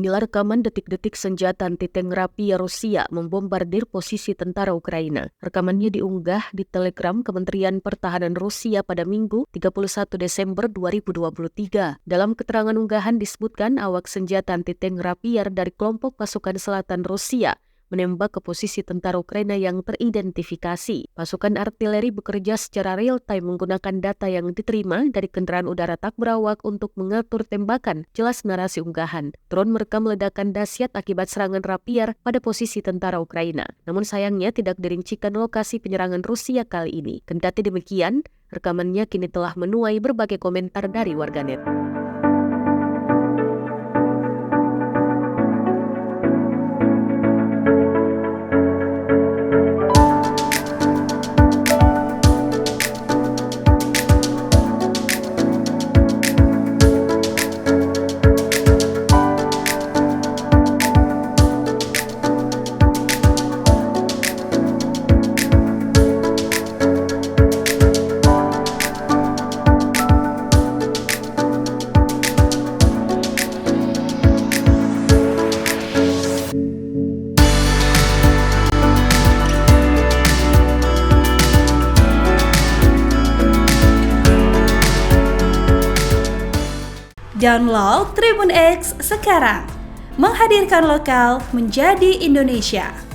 inilah rekaman detik-detik senjata anti-tank rapier Rusia membombardir posisi tentara Ukraina. Rekamannya diunggah di Telegram Kementerian Pertahanan Rusia pada Minggu 31 Desember 2023. Dalam keterangan unggahan disebutkan awak senjata anti-tank rapier dari kelompok pasukan selatan Rusia menembak ke posisi tentara Ukraina yang teridentifikasi. Pasukan artileri bekerja secara real-time menggunakan data yang diterima dari kendaraan udara tak berawak untuk mengatur tembakan, jelas narasi unggahan. Drone merekam ledakan dahsyat akibat serangan rapier pada posisi tentara Ukraina. Namun sayangnya tidak dirincikan lokasi penyerangan Rusia kali ini. Kendati demikian, rekamannya kini telah menuai berbagai komentar dari warganet. Download Tribun X sekarang, menghadirkan lokal menjadi Indonesia.